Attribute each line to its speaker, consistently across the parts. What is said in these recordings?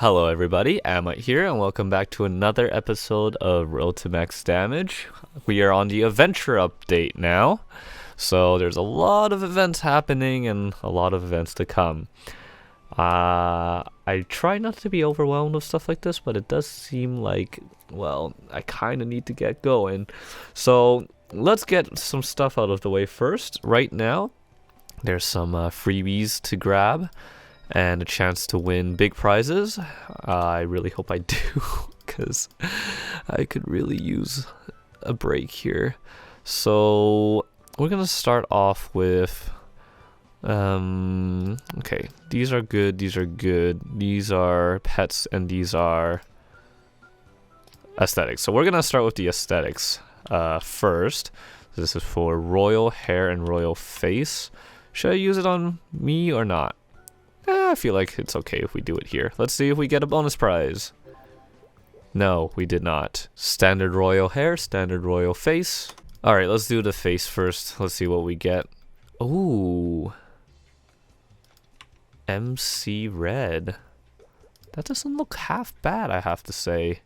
Speaker 1: Hello everybody, Amit here, and welcome back to another episode of Road to Max Damage. We are on the adventure update now, so there's a lot of events happening and a lot of events to come. I try not to be overwhelmed with stuff like this, but it does seem like, well, I kind of need to get going. So let's get some stuff out of the way first. Right now, there's some freebies to grab and a chance to win big prizes. I really hope I do, because I could really use a break here. So we're gonna start off with okay, these are good, these are good, these are pets, and these are aesthetics. So we're gonna start with the aesthetics first. This is for royal hair and royal face. Should I use it on me or not? I feel like it's okay if we do it here. Let's see if we get a bonus prize. No, we did not. Standard royal hair, standard royal face. Alright, let's do the face first. Let's see what we get. Ooh. MC Red. That doesn't look half bad, I have to say.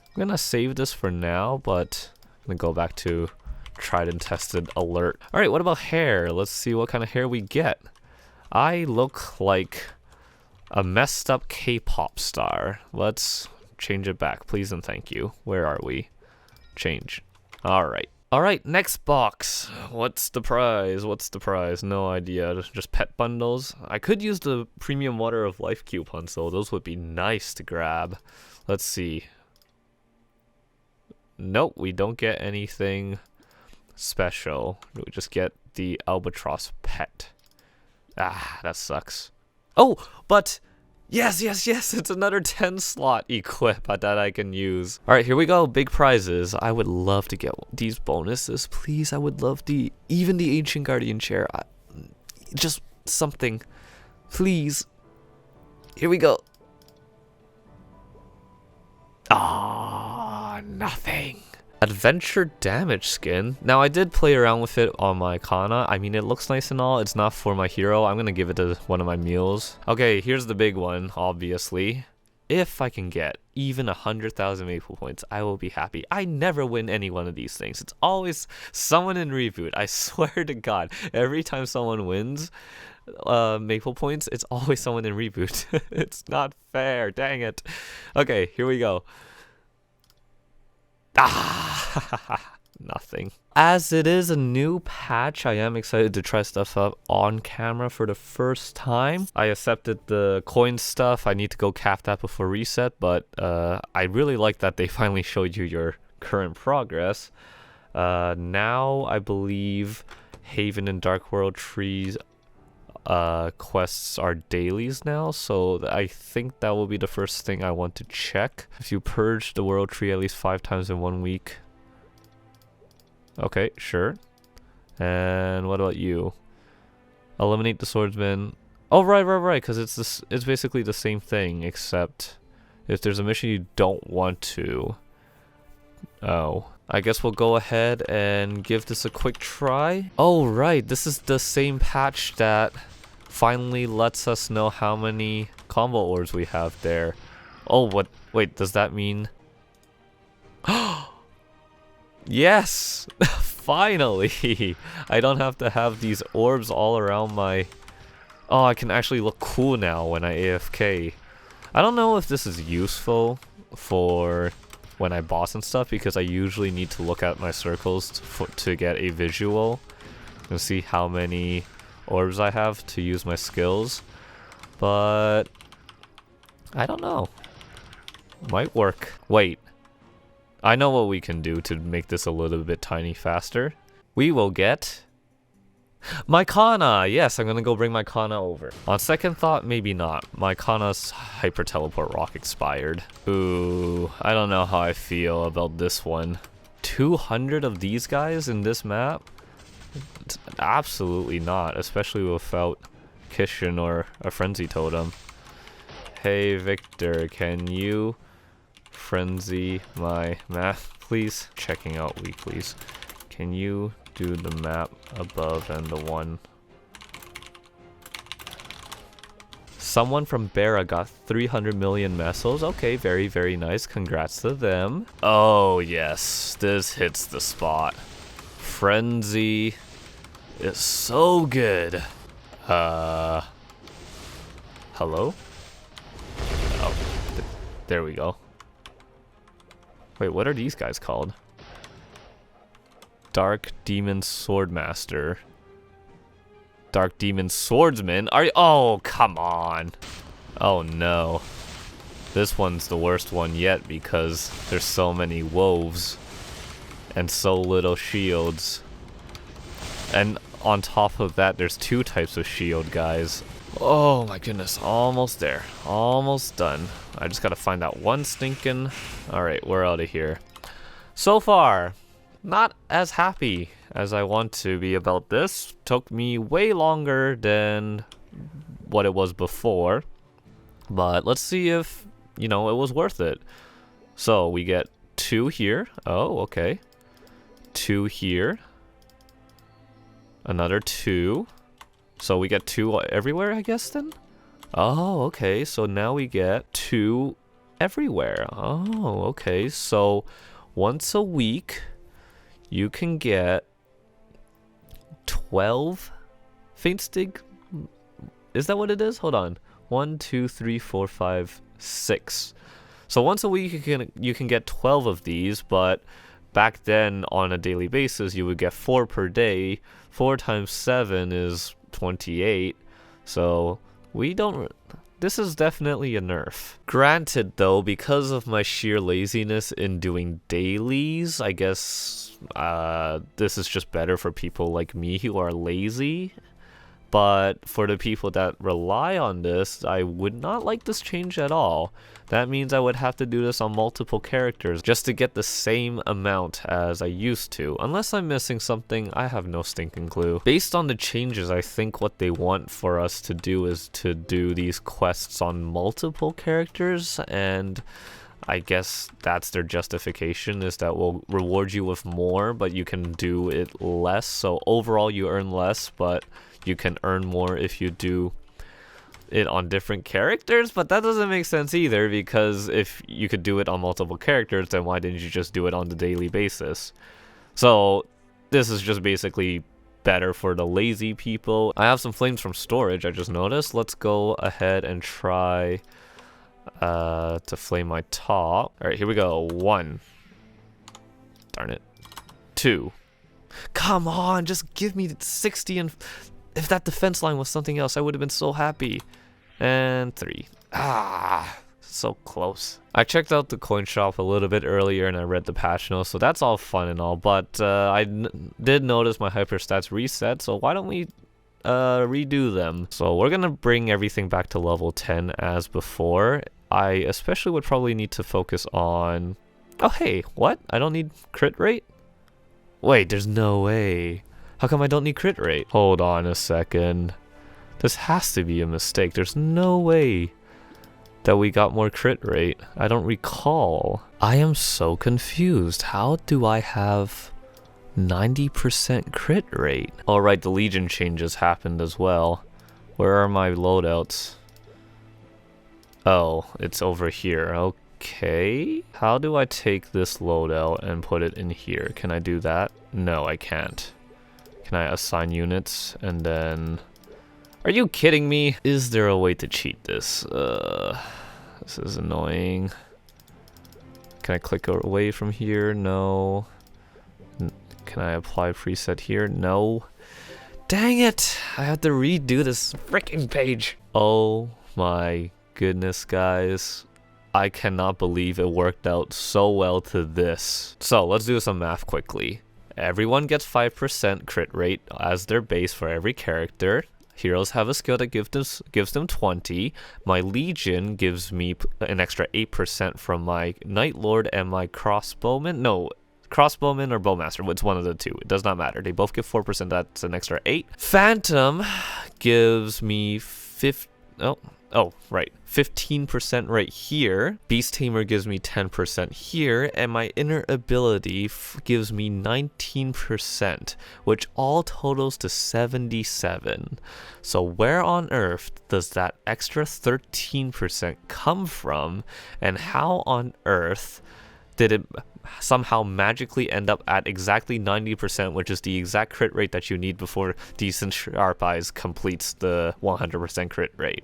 Speaker 1: I'm gonna save this for now, but I'm gonna go back to tried and tested alert. Alright, what about hair? Let's see what kind of hair we get. I look like a messed up K-pop star. Let's change it back, please and thank you. Where are we? Change. Alright. Alright, next box. What's the prize? What's the prize? No idea. Just pet bundles. I could use the premium water of life coupons though. Those would be nice to grab. Let's see. Nope, we don't get anything special. We just get the albatross pet. Ah, that sucks. Oh, but yes, it's another 10 slot equip that I can use. All right, here we go. Big prizes. I would love to get these bonuses, please. I would love even the ancient guardian chair. Just something, please. Here we go. Ah, nothing. Adventure damage skin. Now I did play around with it on my Kana. I mean, it looks nice and all. It's not for my hero. I'm gonna give it to one of my mules. Okay, here's the big one, obviously. If I can get even 100,000 maple points, I will be happy. I never win any one of these things. It's always someone in reboot. I swear to God, every time someone wins maple points, it's always someone in reboot. It's not fair, dang it. Okay, here we go. Ah, nothing. As it is a new patch, I am excited to try stuff up on camera for the first time. I accepted the coin stuff. I need to go cap that before reset, but I really like that they finally showed you your current progress. Now I believe Haven and Dark World trees quests are dailies now, so I think that will be the first thing I want to check. If you purge the world tree at least 5 times in 1 week. Okay, sure. And what about you? Eliminate the swordsman. Oh, right, because it's basically the same thing, except if there's a mission you don't want to. Oh. I guess we'll go ahead and give this a quick try. Oh, right, this is the same patch that finally lets us know how many combo orbs we have there. Oh, what? Wait, does that mean? Yes! Finally! I don't have to have these orbs all around my... Oh, I can actually look cool now when I AFK. I don't know if this is useful for when I boss and stuff, because I usually need to look at my circles to get a visual and see how many orbs I have to use my skills, but I don't know. Might work. Wait, I know what we can do to make this a little bit tiny faster. We will get my Kana. Yes, I'm gonna go bring my Kana over. On second thought, maybe not. My Kana's hyper teleport rock expired. Ooh, I don't know how I feel about this one. 200 of these guys in this map? Absolutely not, especially without Kishin or a Frenzy Totem. Hey Victor, can you frenzy my map, please? Checking out weeklies. Can you do the map above and the one Someone from Bera got 300 million mesos. Okay, very, very nice. Congrats to them. Oh, yes. This hits the spot. Frenzy is so good. Hello? Oh, there we go. Wait, what are these guys called? Dark Demon Swordmaster. Dark Demon Swordsman? Are you? Oh, come on. Oh no. This one's the worst one yet because there's so many wolves and so little shields. And on top of that, there's 2 types of shield, guys. Oh my goodness, almost there. Almost done. I just gotta find that one stinking... Alright, we're out of here. So far, not as happy as I want to be about this. Took me way longer than what it was before. But let's see if, you know, it was worth it. So we get 2 here. Oh, okay. 2 here. Another 2. So we get 2 everywhere, I guess, then? Oh, okay. So now we get 2 everywhere. Oh, okay. So once a week, you can get 12 faint stig. Is that what it is? Hold on. 1, 2, 3, 4, 5, 6. So once a week you can get 12 of these, but back then on a daily basis you would get 4 per day. 4 times 7 is 28. So we don't... This is definitely a nerf. Granted though, because of my sheer laziness in doing dailies, I guess this is just better for people like me who are lazy. But for the people that rely on this, I would not like this change at all. That means I would have to do this on multiple characters just to get the same amount as I used to. Unless I'm missing something, I have no stinking clue. Based on the changes, I think what they want for us to do is to do these quests on multiple characters, and I guess that's their justification, is that we'll reward you with more, but you can do it less. So overall you earn less, but you can earn more if you do it on different characters. But that doesn't make sense either, because if you could do it on multiple characters, then why didn't you just do it on the daily basis? So this is just basically better for the lazy people. I have some flames from storage, I just noticed. Let's go ahead and try to flame my top. Alright, here we go. 1. Darn it. 2. Come on, just give me 60, and if that defense line was something else, I would have been so happy. And 3. Ah, so close. I checked out the coin shop a little bit earlier and I read the patch notes, so that's all fun and all, but I did notice my hyper stats reset, so why don't we redo them? So we're gonna bring everything back to level 10 as before. I especially would probably need to focus on... Oh hey, what? I don't need crit rate? Wait, there's no way. How come I don't need crit rate? Hold on a second. This has to be a mistake. There's no way that we got more crit rate. I don't recall. I am so confused. How do I have 90% crit rate? Alright, the Legion changes happened as well. Where are my loadouts? Oh, it's over here. Okay. How do I take this loadout and put it in here? Can I do that? No, I can't. Can I assign units and then... Are you kidding me? Is there a way to cheat this? This is annoying. Can I click away from here? No. Can I apply preset here? No. Dang it! I have to redo this freaking page. Oh my goodness, guys. I cannot believe it worked out so well to this. So let's do some math quickly. Everyone gets 5% crit rate as their base for every character. Heroes have a skill that gives them 20. My Legion gives me an extra 8% from my Night Lord and my Crossbowman. No, Crossbowman or Bowmaster. It's one of the two. It does not matter. They both give 4%. That's an extra 8. Phantom gives me Oh, right. 15% right here. Beast Tamer gives me 10% here. And my inner ability gives me 19%, which all totals to 77. So where on earth does that extra 13% come from? And how on earth did it somehow magically end up at exactly 90%, which is the exact crit rate that you need before Decent Sharp Eyes completes the 100% crit rate?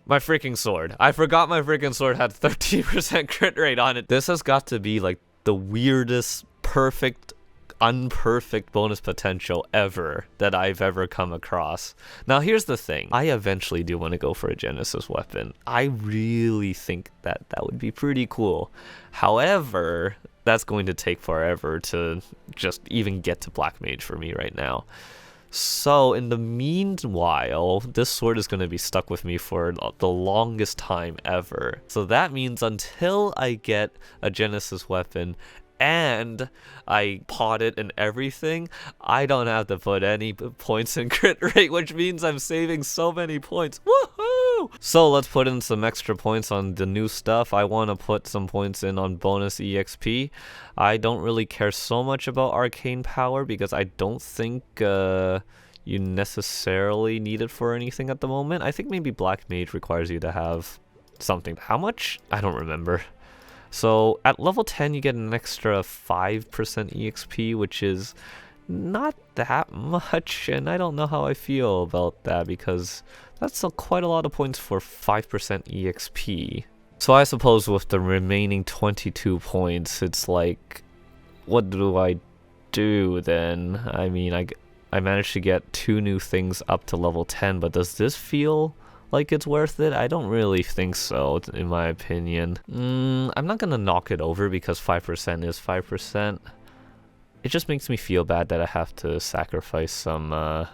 Speaker 1: My freaking sword. I forgot my freaking sword had 13% crit rate on it. This has got to be like the weirdest, perfect, unperfect bonus potential ever that I've ever come across. Now here's the thing. I eventually do want to go for a Genesis weapon. I really think that that would be pretty cool. However, that's going to take forever to just even get to Black Mage for me right now. So in the meanwhile, this sword is going to be stuck with me for the longest time ever. So that means until I get a Genesis weapon and I pot it and everything, I don't have to put any points in crit rate, which means I'm saving so many points. Woohoo! So let's put in some extra points on the new stuff. I want to put some points in on bonus EXP. I don't really care so much about arcane power because I don't think you necessarily need it for anything at the moment. I think maybe Black Mage requires you to have something. How much? I don't remember. So at level 10 you get an extra 5% EXP, which is not that much, and I don't know how I feel about that because that's quite a lot of points for 5% EXP. So I suppose with the remaining 22 points, it's like, what do I do then? I mean, I managed to get 2 new things up to level 10, but does this feel like it's worth it? I don't really think so, in my opinion. I'm not gonna knock it over because 5% is 5%. It just makes me feel bad that I have to sacrifice some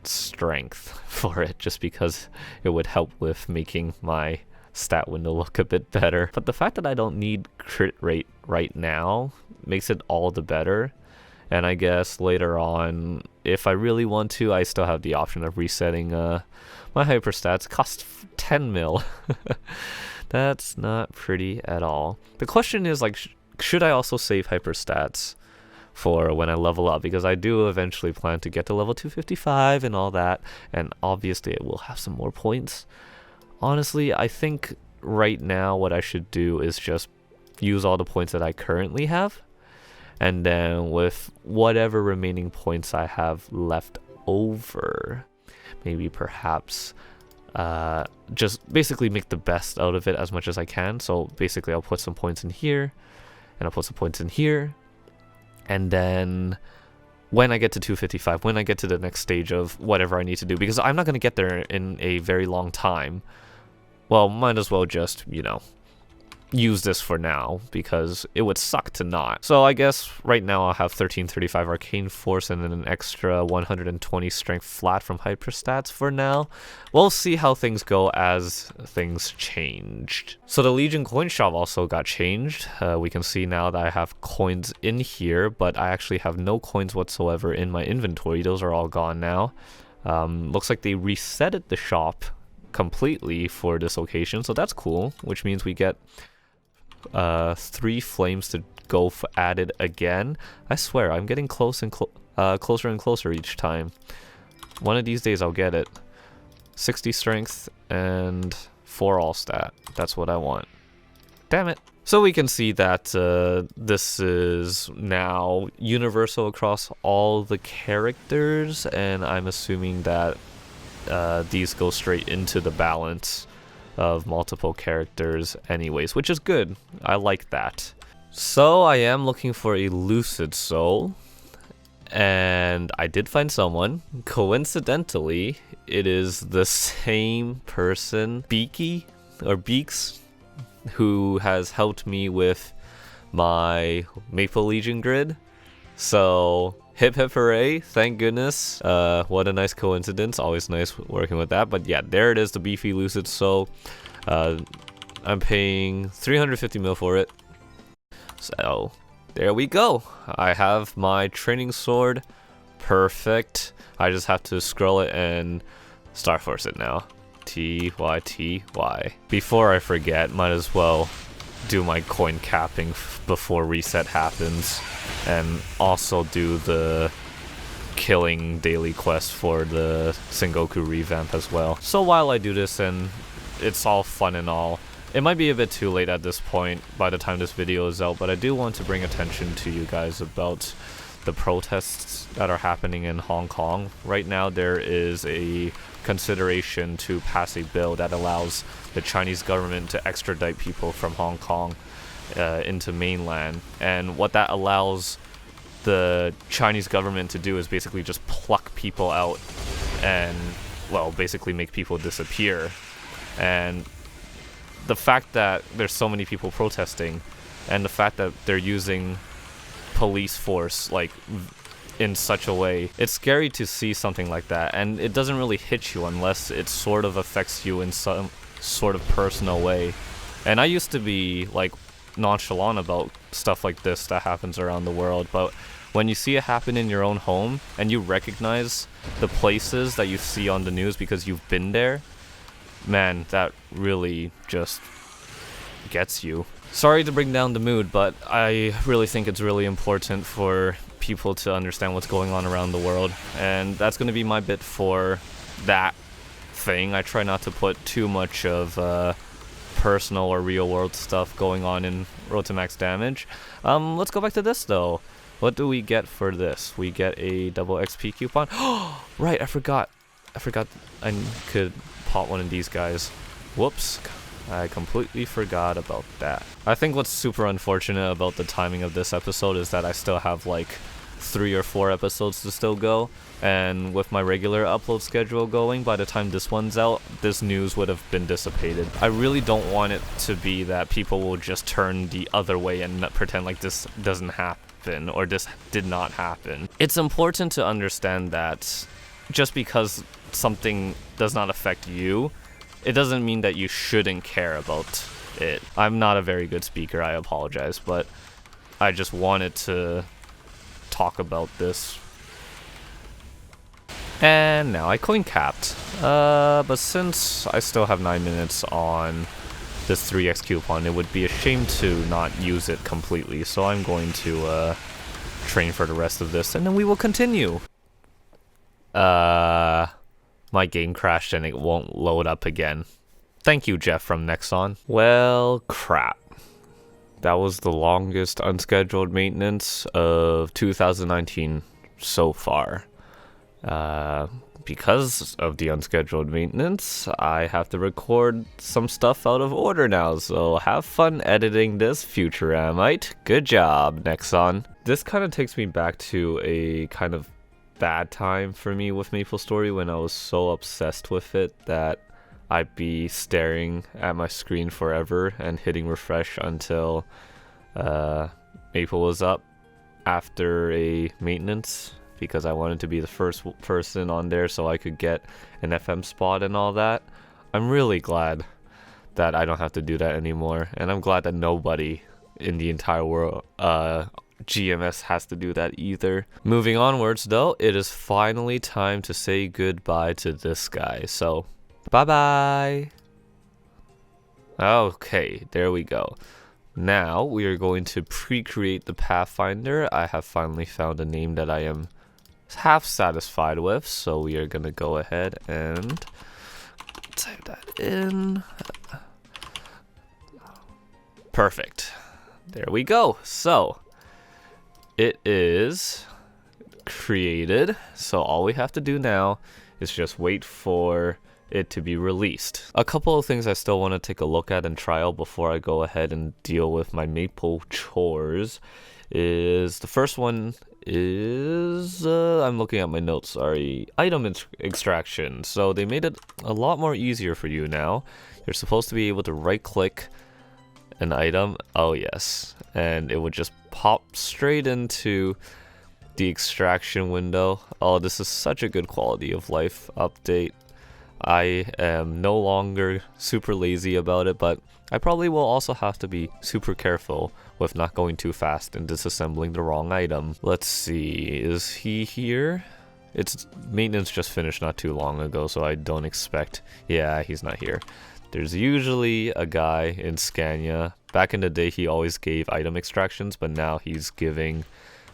Speaker 1: strength for it, just because it would help with making my stat window look a bit better. But the fact that I don't need crit rate right now makes it all the better. And I guess later on, if I really want to, I still have the option of resetting my hyperstats. Cost 10 mil. That's not pretty at all. The question is, like, should I also save hyperstats for when I level up? Because I do eventually plan to get to level 255 and all that. And obviously it will have some more points. Honestly, I think right now what I should do is just use all the points that I currently have. And then with whatever remaining points I have left over, maybe perhaps just basically make the best out of it as much as I can. So basically I'll put some points in here, and I'll put some points in here. And then when I get to 255, when I get to the next stage of whatever I need to do, because I'm not going to get there in a very long time, well, might as well just, you know, use this for now, because it would suck to not. So I guess right now I'll have 1335 arcane force and then an extra 120 strength flat from hyperstats for now. We'll see how things go as things changed. So the Legion coin shop also got changed. We can see now that I have coins in here, but I actually have no coins whatsoever in my inventory. Those are all gone now. Looks like they resetted the shop completely for this occasion, so that's cool, which means we get 3 flames to go added again. I swear I'm getting closer and closer each time. One of these days I'll get it. 60 strength and 4 all stat. That's what I want. Damn it. So we can see that this is now universal across all the characters, and I'm assuming that these go straight into the balance of multiple characters anyways, which is good. I like that. So I am looking for a Lucid Soul, and I did find someone. Coincidentally, it is the same person, Beaky, or Beaks, who has helped me with my Maple Legion grid. So hip hip hooray, thank goodness. What a nice coincidence. Always nice working with that. But yeah, there it is, the beefy Lucid Soul. I'm paying 350 mil for it. So there we go. I have my training sword. Perfect. I just have to scroll it and Star Force it now. TYTY. Before I forget, might as well do my coin capping before reset happens, and also do the killing daily quest for the Sengoku revamp as well. So while I do this, and it's all fun and all, it might be a bit too late at this point by the time this video is out, but I do want to bring attention to you guys about the protests that are happening in Hong Kong. Right now there is a consideration to pass a bill that allows the Chinese government to extradite people from Hong Kong into mainland, and what that allows the Chinese government to do is basically just pluck people out and, well, basically make people disappear. And the fact that there's so many people protesting, and the fact that they're using police force like in such a way, it's scary to see something like that, and it doesn't really hit you unless it sort of affects you in some sort of personal way. And I used to be like nonchalant about stuff like this that happens around the world, but when you see it happen in your own home and you recognize the places that you see on the news because you've been there, man, that really just gets you. Sorry to bring down the mood, but I really think it's really important for people to understand what's going on around the world, and that's going to be my bit for that thing. I try not to put too much of personal or real world stuff going on in Road to Max Damage. Let's go back to this though. What do we get for this? We get a double XP coupon. Oh, right, I forgot I could pop one of these guys. Whoops, I completely forgot about that. I think what's super unfortunate about the timing of this episode is that I still have like 3 or 4 episodes to still go, and with my regular upload schedule going, by the time this one's out, this news would have been dissipated. I really don't want it to be that people will just turn the other way and pretend like this doesn't happen or this did not happen. It's important to understand that just because something does not affect you, it doesn't mean that you shouldn't care about it. I'm not a very good speaker, I apologize, but I just wanted to talk about this. And now I coin capped. But since I still have 9 minutes on this 3x coupon, it would be a shame to not use it completely, so I'm going to train for the rest of this, and then we will continue. My game crashed and it won't load up again. Thank you, Jeff from Nexon. Well, crap. That was the longest unscheduled maintenance of 2019 so far. Because of the unscheduled maintenance, I have to record some stuff out of order now, so have fun editing this, Futuramite. Good job, Nexon. This kind of takes me back to a kind of bad time for me with MapleStory when I was so obsessed with it that I'd be staring at my screen forever and hitting refresh until Maple was up after a maintenance, because I wanted to be the first person on there so I could get an FM spot and all that. I'm really glad that I don't have to do that anymore, and I'm glad that nobody in the entire world GMS has to do that either. Moving onwards though, it is finally time to say goodbye to this guy, so bye bye. Okay, there we go. Now we are going to pre-create the Pathfinder. I have finally found a name that I am half satisfied with, so we are gonna go ahead and type that in. Perfect. There we go. So it is created, so all we have to do now is just wait for it to be released. A couple of things I still want to take a look at and try out before I go ahead and deal with my Maple chores is, the first one is, I'm looking at my notes, sorry, item extraction. So they made it a lot more easier for you now. You're supposed to be able to right click an item, oh yes, and it would just pop straight into the extraction window. Oh, this is such a good quality of life update. I am no longer super lazy about it, but I probably will also have to be super careful with not going too fast and disassembling the wrong item. Let's see, is he here? Its maintenance just finished not too long ago, so I don't expect... Yeah, he's not here. There's usually a guy in Scania. Back in the day, he always gave item extractions, but now he's giving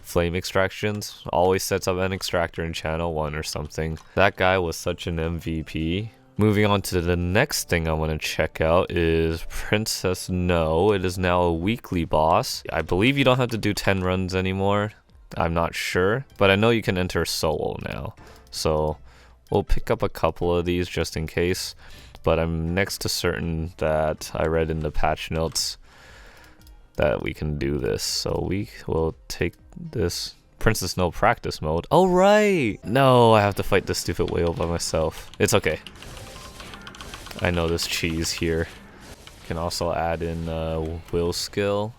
Speaker 1: flame extractions. Always sets up an extractor in channel 1 or something. That guy was such an MVP. Moving on to the next thing I want to check out is Princess No. It is now a weekly boss. I believe you don't have to do 10 runs anymore. I'm not sure, but I know you can enter solo now. So we'll pick up a couple of these just in case. But I'm next to certain that I read in the patch notes that we can do this. So we will take this Princess No practice mode. Oh, right! No, I have to fight this stupid whale by myself. It's okay. I know this cheese here. Can also add in will skill.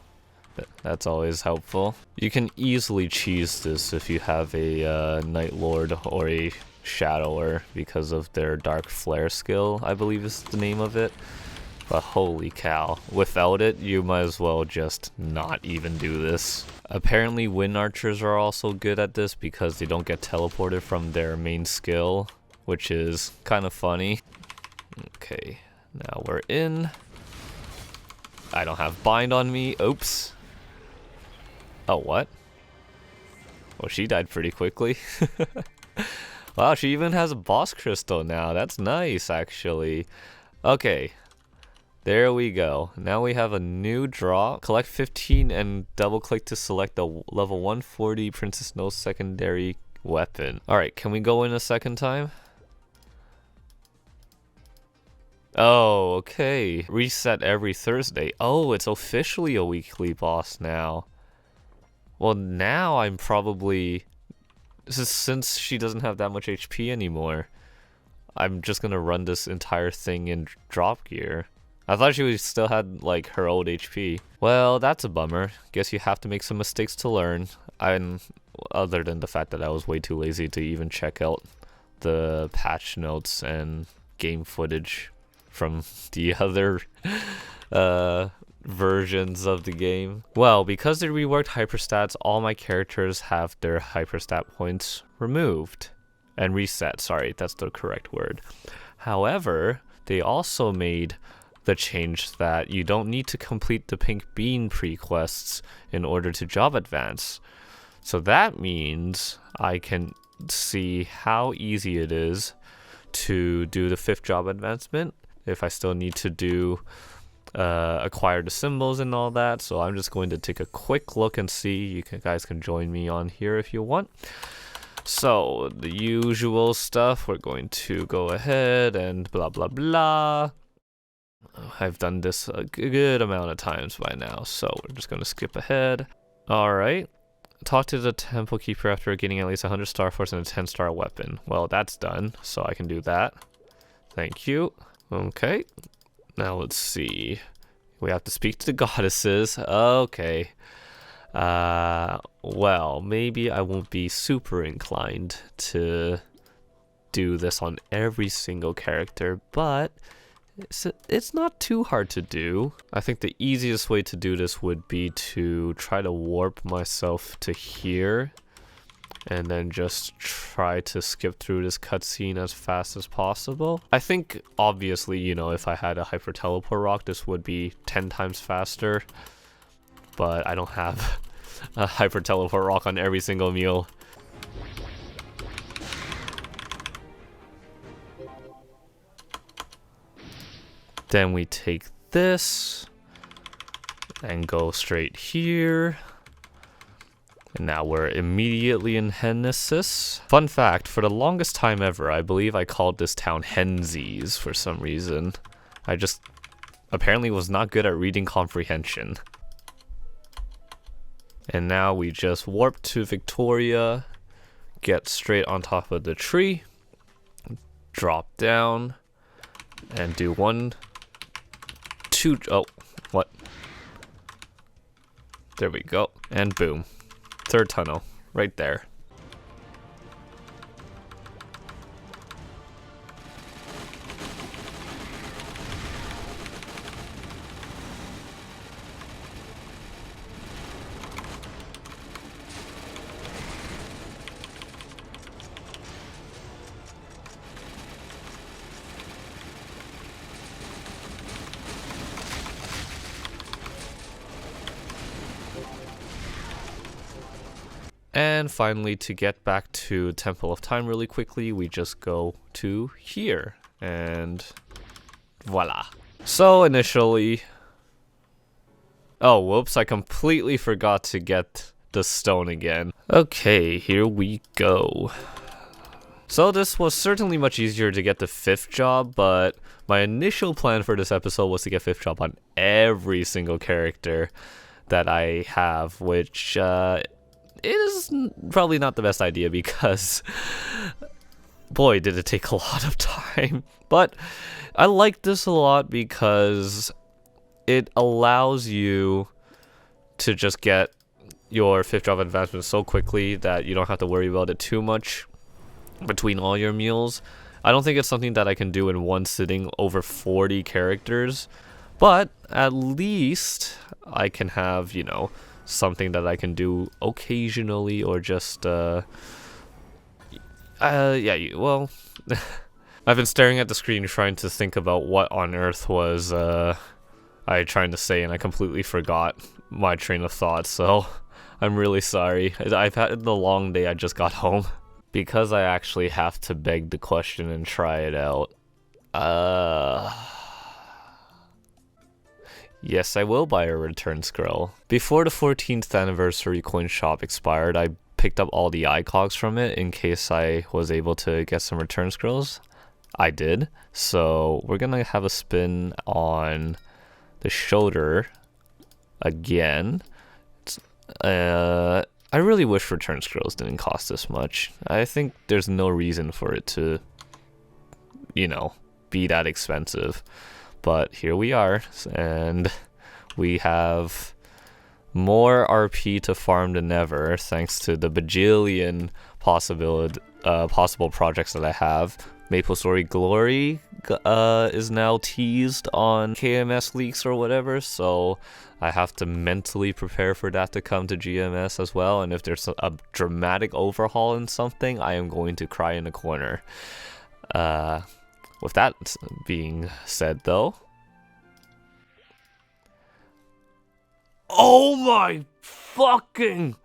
Speaker 1: That's always helpful. You can easily cheese this if you have a Night Lord or a Shadower because of their Dark Flare skill, I believe is the name of it. But holy cow, without it, you might as well just not even do this. Apparently Wind Archers are also good at this because they don't get teleported from their main skill, which is kind of funny. Okay, now we're in. I don't have bind on me. Oops. Oh, what? Well, she died pretty quickly. Wow, she even has a boss crystal now. That's nice, actually. Okay. There we go. Now we have a new draw. Collect 15 and double click to select the level 140 Princess No secondary weapon. Alright, can we go in a second time? Oh, okay. Reset every Thursday. Oh, it's officially a weekly boss now. Well, now I'm probably... This is since she doesn't have that much HP anymore. I'm just gonna run this entire thing in drop gear. I thought she still had, like, her old HP. Well, that's a bummer. Guess you have to make some mistakes to learn. Other than the fact that I was way too lazy to even check out the patch notes and game footage from the other versions of the game. Well, because they reworked hyperstats, all my characters have their hyperstat points removed and reset. Sorry, that's the correct word. However, they also made the change that you don't need to complete the Pink Bean pre-quests in order to job advance. So that means I can see how easy it is to do the 5th job advancement if I still need to do acquire the symbols and all that. So I'm just going to take a quick look and see. You guys can join me on here if you want. So the usual stuff, we're going to go ahead and blah blah blah. I've done this a good amount of times by now, so we're just going to skip ahead. Alright. Talk to the temple keeper after getting at least 100 star force and a 10-star weapon. Well, that's done, so I can do that. Thank you. Okay. Now let's see. We have to speak to the goddesses. Okay. Well, maybe I won't be super inclined to do this on every single character, but it's not too hard to do. I think the easiest way to do this would be to try to warp myself to here and then just try to skip through this cutscene as fast as possible. I think, obviously, you know, if I had a hyper teleport rock, this would be 10 times faster, but I don't have a hyper teleport rock on every single meal. Then we take this and go straight here. And now we're immediately in Hennesis. Fun fact, for the longest time ever, I believe I called this town Hensies for some reason. I just apparently was not good at reading comprehension. And now we just warp to Victoria, get straight on top of the tree, drop down, and do 1, 2, oh, what? There we go, and boom. 3rd tunnel, right there. And finally, to get back to Temple of Time really quickly, we just go to here. And voila. So initially... Oh, whoops, I completely forgot to get the stone again. Okay, here we go. So this was certainly much easier to get the 5th job, but my initial plan for this episode was to get 5th job on every single character that I have, which is probably not the best idea because boy did it take a lot of time. But I like this a lot because it allows you to just get your 5th job advancement so quickly that you don't have to worry about it too much between all your meals. I don't think it's something that I can do in one sitting over 40 characters, but at least I can have, you know, something that I can do occasionally or just, well, I've been staring at the screen trying to think about what on earth was, I trying to say, and I completely forgot my train of thought, so I'm really sorry. I've had the long day, I just got home. Because I actually have to beg the question and try it out. Yes, I will buy a return scroll. Before the 14th anniversary coin shop expired, I picked up all the icogs from it in case I was able to get some return scrolls. I did. So we're gonna have a spin on the shoulder again. I really wish return scrolls didn't cost this much. I think there's no reason for it to, you know, be that expensive. But here we are, and we have more RP to farm than ever, thanks to the bajillion possible projects that I have. Maple Story Glory is now teased on KMS leaks or whatever, so I have to mentally prepare for that to come to GMS as well. And if there's a dramatic overhaul in something, I am going to cry in a corner. With that being said, though, oh my fucking